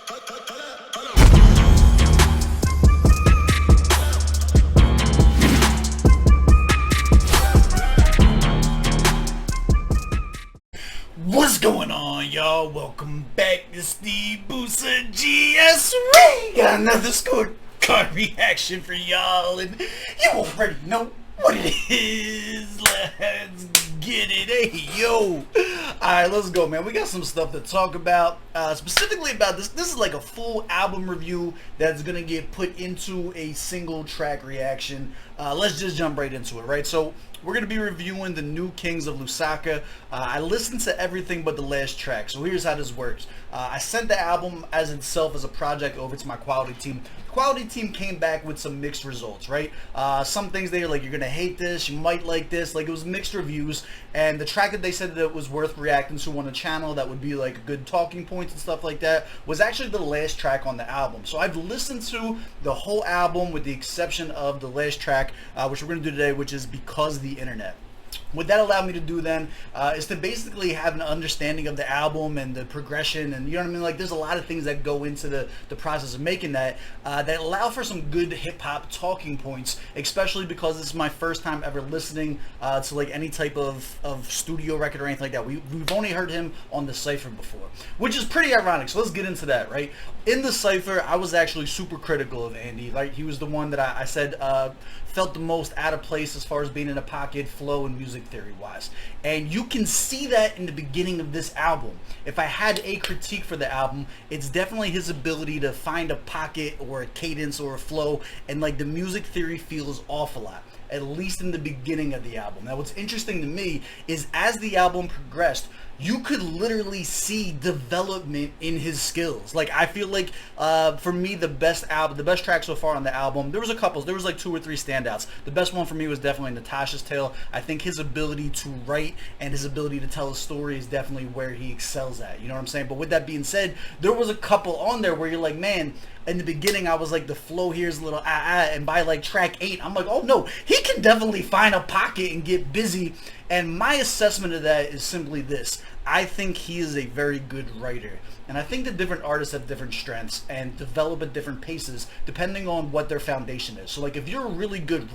What's going on, y'all? Welcome back to SteveBussaGS. We got another scorecard reaction for y'all, and you already know what it is. Let's get it. Hey, yo. Alright, let's go, man. We got some stuff to talk about, specifically about this. This is like a full album review that's going to get put into a single track reaction. Let's just jump right into it, right? So, we're going to be reviewing the new Kings of Lusaka. I listened to everything but the last track, so here's how this works. I sent the album as itself as a project over to my quality team. The quality team came back with some mixed results, right? Some things they were like, you're going to hate this, you might like this. Like, it was mixed reviews, and the track that they said that it was worth reacting to on the channel that would be like good talking points and stuff like that was actually the last track on the album. So I've listened to the whole album with the exception of the last track, which we're going to do today, which is Because the Internet. What that allowed me to do then is to basically have an understanding of the album and the progression, and you know what I mean, like there's a lot of things that go into the process of making that that allow for some good hip-hop talking points, especially because this is my first time ever listening to like any type of studio record or anything like that. We've only heard him on the Cypher before, which is pretty ironic, so let's get into that, right? In the Cypher, I was actually super critical of Andy. Like, he was the one that I said felt the most out of place as far as being in a pocket, flow, and music theory wise. And you can see that in the beginning of this album. If I had a critique for the album, it's definitely his ability to find a pocket or a cadence or a flow, and like the music theory feels off a lot, at least in the beginning of the album. Now, what's interesting to me is as the album progressed, you could literally see development in his skills. Like, I feel like for me, the best track so far on the album, there was a couple, there was like 2 or 3 standouts. The best one for me was definitely Natasha's Tale. I think his ability to write and his ability to tell a story is definitely where he excels at, you know what I'm saying? But with that being said, there was a couple on there where you're like, man, in the beginning I was like, the flow here is a little and by like track 8, I'm like, oh no, he can definitely find a pocket and get busy. And my assessment of that is simply this: I think he is a very good writer, and I think that different artists have different strengths and develop at different paces depending on what their foundation is. So like, if you're a really good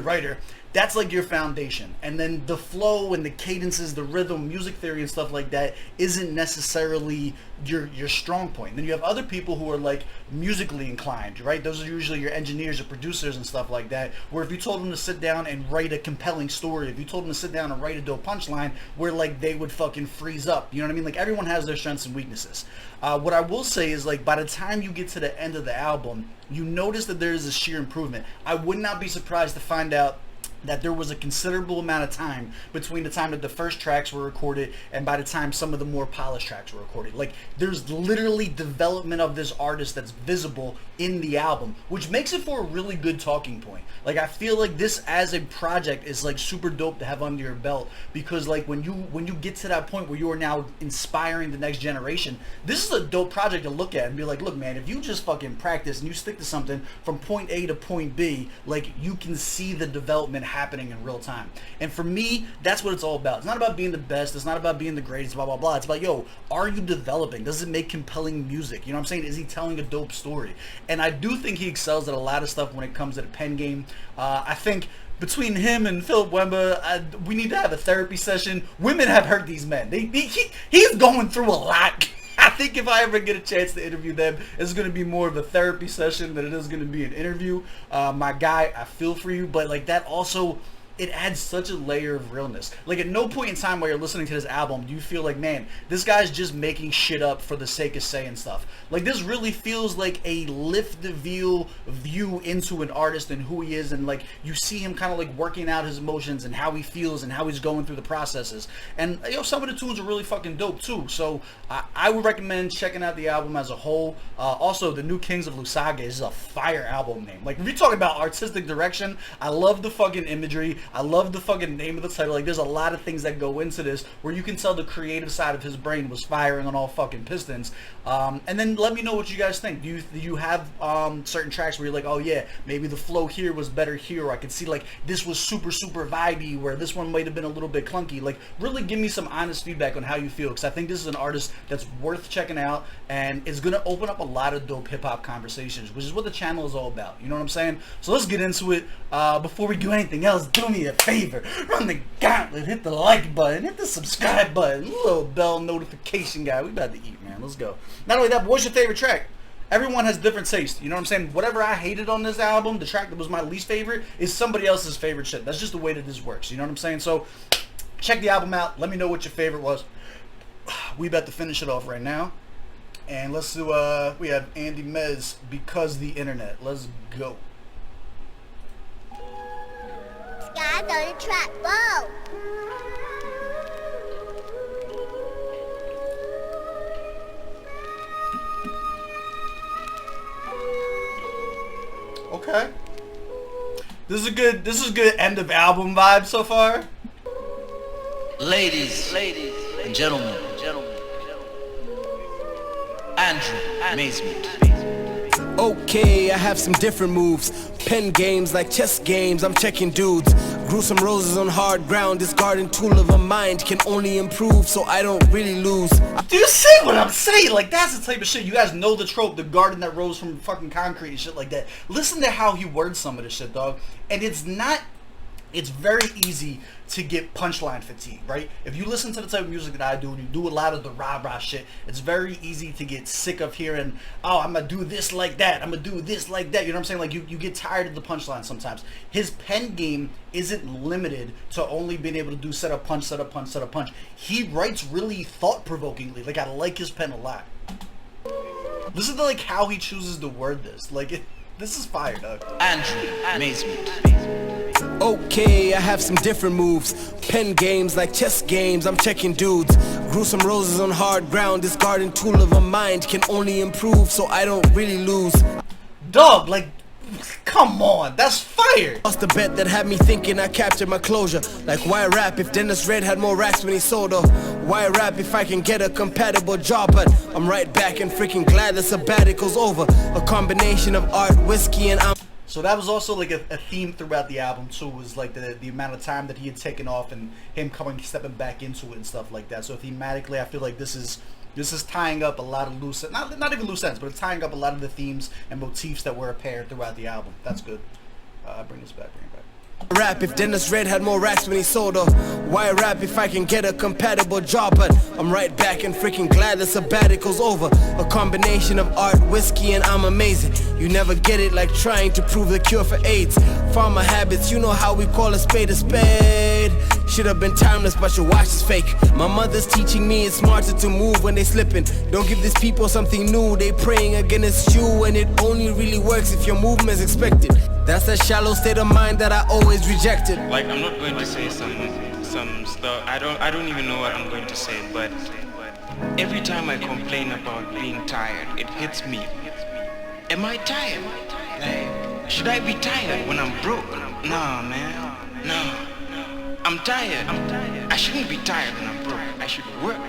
writer, that's like your foundation, and then the flow and the cadences, the rhythm, music theory and stuff like that isn't necessarily your strong point. Then you have other people who are like musically inclined, right? Those are usually your engineers or producers and stuff like that, where if you told them to sit down and write a compelling story, if you told them to sit down and write a dope punchline, where like they would fucking freeze up, you know what I mean? Like, everyone has their strengths and weaknesses. What I will say is, like, by the time you get to the end of the album, you notice that there is a sheer improvement. I would not be surprised to find out that there was a considerable amount of time between the time that the first tracks were recorded and by the time some of the more polished tracks were recorded. Like, there's literally development of this artist that's visible in the album, which makes it for a really good talking point. Like, I feel like this as a project is like super dope to have under your belt, because like when you get to that point where you are now inspiring the next generation, this is a dope project to look at and be like, look man, if you just fucking practice and you stick to something from point A to point B, like, you can see the development happening in real time. And for me, that's what it's all about. It's not about being the best, it's not about being the greatest, blah blah blah. It's about, yo, are you developing? Does it make compelling music? You know what I'm saying? Is he telling a dope story? And I do think he excels at a lot of stuff when it comes to the pen game. I think between him and Philip Wemba, we need to have a therapy session. Women have hurt these men. He's going through a lot. I think if I ever get a chance to interview them, it's going to be more of a therapy session than it is going to be an interview. My guy, I feel for you, but like, that also, it adds such a layer of realness. Like, at no point in time while you're listening to this album do you feel like, man, this guy's just making shit up for the sake of saying stuff. Like, this really feels like a lift the view into an artist and who he is, and like, you see him kind of like working out his emotions and how he feels and how he's going through the processes. And you know, some of the tunes are really fucking dope too. So I would recommend checking out the album as a whole. Also, the new Kings of Lusaka is a fire album name. Like, if you're talking about artistic direction, I love the fucking imagery. I love the fucking name of the title. Like, there's a lot of things that go into this where you can tell the creative side of his brain was firing on all fucking pistons. And then let me know what you guys think. Do you have certain tracks where you're like, oh yeah, maybe the flow here was better here, or I could see like this was super vibey, where this one might have been a little bit clunky. Like, really give me some honest feedback on how you feel, because I think this is an artist that's worth checking out and is gonna open up a lot of dope hip-hop conversations, which is what the channel is all about. You know what I'm saying? So let's get into it. Before we do anything else, do me a favor, run the gauntlet, hit the like button, hit the subscribe button, little bell notification guy. We about to eat, man. Let's go. Not only that, but what's your favorite track? Everyone has different taste. You know what I'm saying? Whatever I hated on this album, the track that was my least favorite, is somebody else's favorite shit. That's just the way that this works. You know what I'm saying? So check the album out. Let me know what your favorite was. We about to finish it off right now. And let's do, we have Andy Mez, Because the Internet. Let's go. Sky on the track, whoa! Okay. This is a good end of album vibe so far. Ladies and gentlemen, Andrew Amazement. Okay, I have some different moves. Pen games like chess games, I'm checking dudes. Grew some roses on hard ground. This garden tool of a mind can only improve, so I don't really lose. Do you see what I'm saying? Like, that's the type of shit. You guys know the trope, the garden that rose from fucking concrete and shit like that. Listen to how he words some of this shit, dog. And it's very easy to get punchline fatigue, right? If you listen to the type of music that I do, and you do a lot of the rah-rah shit, it's very easy to get sick of hearing, oh, I'm gonna do this like that, I'm gonna do this like that, you know what I'm saying? Like, you get tired of the punchline sometimes. His pen game isn't limited to only being able to do set up punch, set up punch, set up punch. He writes really thought-provokingly. Like, I like his pen a lot. Listen to, like, how he chooses to word this. Like, this is fire, dog. Andrew Amazement. Okay, I have some different moves. Pen games like chess games, I'm checking dudes. Grew some roses on hard ground. This garden tool of a mind can only improve, so I don't really lose. Dog, like, come on, that's fire. Lost the bet that had me thinking I captured my closure. Like, why rap if Dennis Red had more racks when he sold her? Why rap if I can get a compatible job? But I'm right back and freaking glad the sabbatical's over. A combination of art, whiskey, and So that was also like a theme throughout the album too, was like the amount of time that he had taken off and him stepping back into it and stuff like that. So thematically, I feel like this is tying up a lot of loose, not even loose ends, but it's tying up a lot of the themes and motifs that were apparent throughout the album. That's good. Bring this back, bring it back. rap if Dennis Red had more racks when he sold her. Why rap if I can get a compatible job? But I'm right back and freaking glad the sabbatical's over. A combination of art, whiskey, and I'm amazing. You never get it like trying to prove the cure for AIDS. Farmer habits, you know how we call a spade a spade. Should have been timeless, but your watch is fake. My mother's teaching me it's smarter to move when they slipping. Don't give these people something new, they praying against you, and it only really works if your movement is expected. That's a shallow state of mind that I always rejected. Like, I'm not going to say some stuff. I don't even know what I'm going to say, but every time I complain about being tired, it hits me. Am I tired? Like, should I be tired when I'm broke? Nah, man. No. I'm tired. I shouldn't be tired when I'm broke. I should work.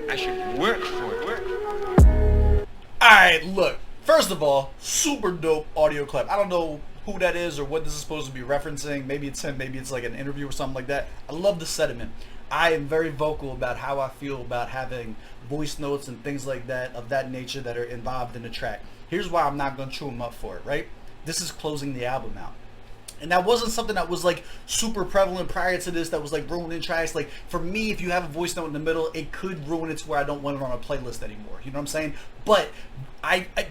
I should work for it. Alright, look. First of all, super dope audio clip. I don't know who that is or what this is supposed to be referencing. Maybe it's him, maybe it's like an interview or something like that. I love the sentiment. I am very vocal about how I feel about having voice notes and things like that of that nature that are involved in the track. Here's why I'm not going to chew him up for it, right? This is closing the album out. And that wasn't something that was like super prevalent prior to this that was like ruining tracks. Like for me, if you have a voice note in the middle, it could ruin it to where I don't want it on a playlist anymore. You know what I'm saying? But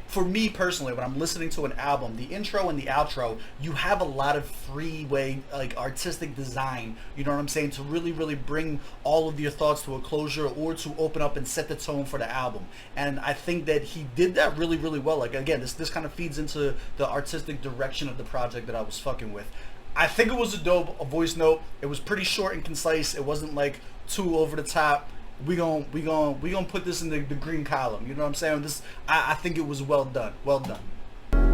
for me personally, when I'm listening to an album, the intro and the outro, you have a lot of freeway, like artistic design, you know what I'm saying, to really, really bring all of your thoughts to a closure or to open up and set the tone for the album. And I think that he did that really, really well. Like again, this kind of feeds into the artistic direction of the project that I was fucking with. I think it was a dope voice note. It was pretty short and concise. It wasn't like too over the top. We gonna put this in the green column. You know what I'm saying? I think it was well done. Well done.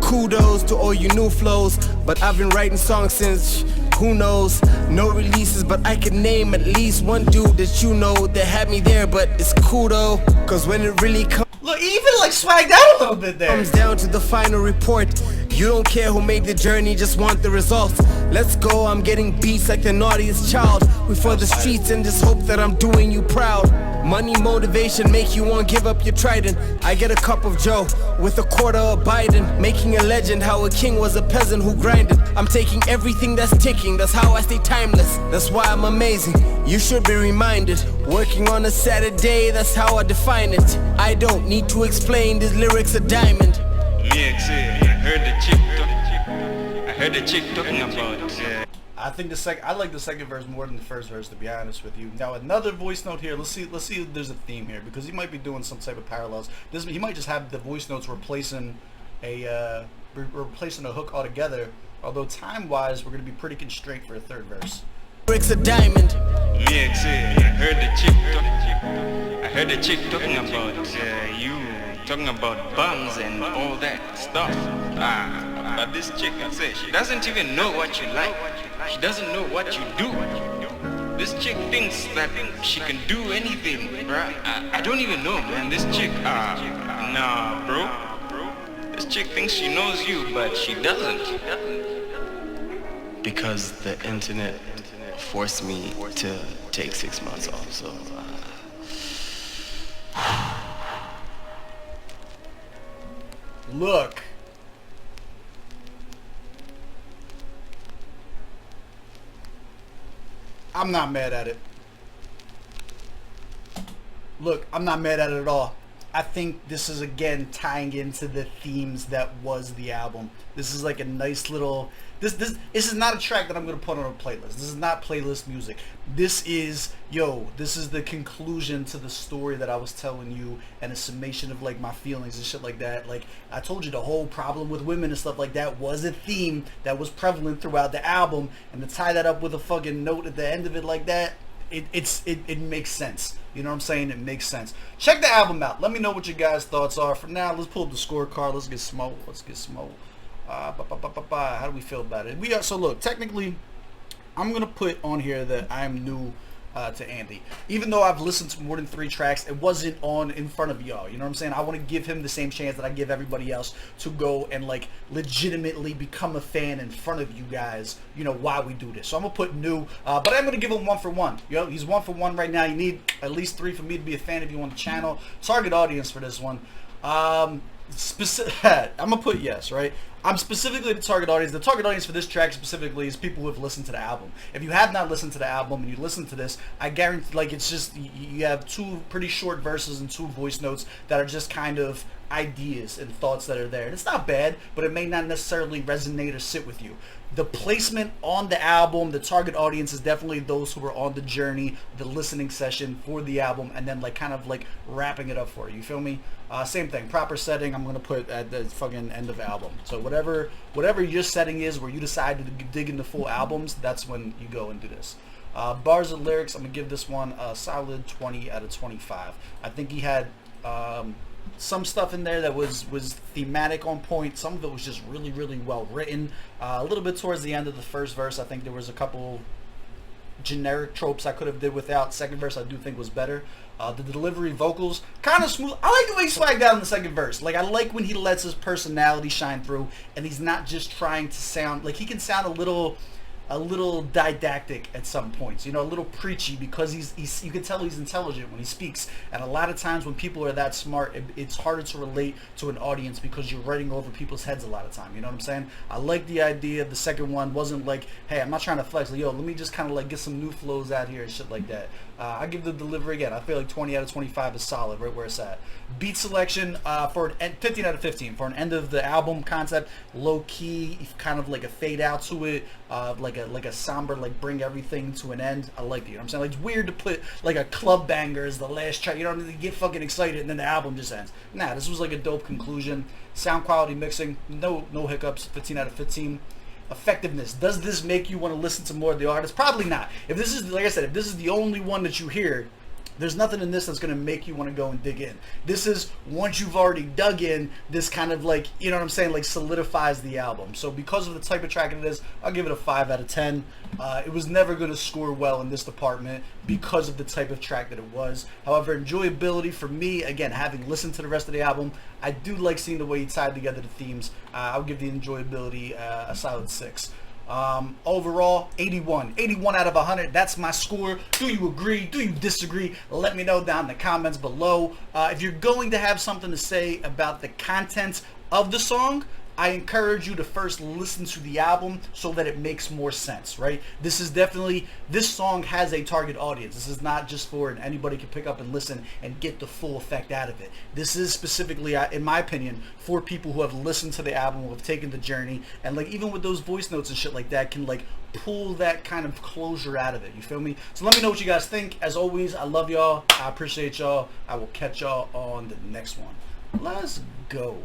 kudos to all you new flows. But I've been writing songs since, who knows, no releases, but I can name at least one dude that you know that had me there. But it's cool though, cause when it really Look, he even like swagged out a little bit there. comes down to the final report, you don't care who made the journey, just want the results. Let's go, I'm getting beats like the naughtiest child. We for the streets and just hope that I'm doing you proud. Money, motivation, make you want give up your trident. I get a cup of Joe with a quarter of Biden, making a legend how a king was a peasant who grinded. I'm taking everything that's ticking, that's how I stay timeless. That's why I'm amazing, you should be reminded. Working on a Saturday, that's how I define it. I don't need to explain, these lyrics are diamond. Me, I heard the chick talking about. I think I like the second verse more than the first verse, to be honest with you. Now another voice note here. Let's see if there's a theme here, because he might be doing some type of parallels. He might just have the voice notes replacing a hook altogether. Although time-wise, we're gonna be pretty constrained for a third verse. Lyrics are diamond. Me, I heard the chick talking about you talking about bums and all that stuff. But this chick, I say, she doesn't even know what you like. She doesn't know what you do. This chick thinks that she can do anything, bruh. I don't even know, man. This chick, nah, bro. This chick thinks she knows you, but she doesn't. Because the internet forced me to take 6 months off, so Look. I'm not mad at it. Look, I'm not mad at it at all. I think this is again tying into the themes that was the album. This is like a nice little this is not a track that I'm gonna put on a playlist. This is not playlist music. This is the conclusion to the story that I was telling you, and a summation of like my feelings and shit like that. Like I told you, the whole problem with women and stuff like that was a theme that was prevalent throughout the album, and to tie that up with a fucking note at the end of it like that, it makes sense. You know what I'm saying? It makes sense. Check the album out. Let me know what your guys' thoughts are. For now, let's pull up the scorecard. Let's get smoked. How do we feel about it? So look, technically, I'm gonna put on here that I'm new to Andy. Even though I've listened to more than 3 tracks, it wasn't on in front of y'all. You know what I'm saying? I want to give him the same chance that I give everybody else to go and like legitimately become a fan in front of you guys, you know, while we do this. So I'm gonna put new, but I'm gonna give him 1 for 1. He's 1 for 1 right now. You need at least 3 for me to be a fan of you on the channel. Target audience for this one. I'm gonna put yes, right? I'm specifically the target audience. The target audience for this track specifically is people who have listened to the album. If you have not listened to the album and you listen to this, I guarantee, like, it's just, you have 2 pretty short verses and 2 voice notes that are just kind of ideas and thoughts that are there. And it's not bad, but it may not necessarily resonate or sit with you. The placement on the album, the target audience is definitely those who are on the journey, the listening session for the album, and then like kind of like wrapping it up for you. You feel me? Same thing, proper setting I'm gonna put at the fucking end of the album. So whatever your setting is where you decide to dig into full albums, that's when you go and do this. Bars and lyrics, I'm gonna give this one a solid 20 out of 25. I think he had some stuff in there that was thematic on point. Some of it was just really, really well written. A little bit towards the end of the first verse, I think there was a couple generic tropes I could have did without. Second verse I do think was better. The delivery, vocals, kind of smooth. I like the way he swagged out in the second verse. Like, I like when he lets his personality shine through, and he's not just trying to sound, like, he can sound a little didactic at some points, you know, a little preachy, because he's you can tell he's intelligent when he speaks. And a lot of times when people are that smart, it's harder to relate to an audience because you're writing over people's heads a lot of time. You know what I'm saying? I like the idea. The second one wasn't like, hey, I'm not trying to flex, like, yo, let me just kind of like get some new flows out here and shit like that. I give the delivery, again, I feel like 20 out of 25 is solid, right where it's at. Beat selection, for 15 out of 15 for an end of the album concept. Low key, kind of like a fade out to it, like a somber, like bring everything to an end. I like it. You know what I'm saying? Like, it's weird to put like a club banger as the last track. You know what I mean? You get fucking excited and then the album just ends. Nah, this was like a dope conclusion. Sound quality, mixing, no hiccups. 15 out of 15. Effectiveness. Does this make you want to listen to more of the artist? Probably not. If this is, like I said, if this is the only one that you hear, There's nothing in this that's going to make you want to go and dig in. This is, once you've already dug in, this kind of like, you know what I'm saying, like solidifies the album. So because of the type of track it is, I'll give it a 5 out of 10. It was never going to score well in this department because of the type of track that it was. However, enjoyability for me, again, having listened to the rest of the album, I do like seeing the way he tied together the themes. I'll give the enjoyability a solid 6. Overall, 81 out of 100. That's my score. Do you agree? Do you disagree? Let me know down in the comments below. If you're going to have something to say about the content of the song, I encourage you to first listen to the album so that it makes more sense, right? This song has a target audience. This is not just for anybody can pick up and listen and get the full effect out of it. This is specifically, in my opinion, for people who have listened to the album, who have taken the journey, and like even with those voice notes and shit like that, can like pull that kind of closure out of it. You feel me? So let me know what you guys think. As always, I love y'all. I appreciate y'all. I will catch y'all on the next one. Let's go.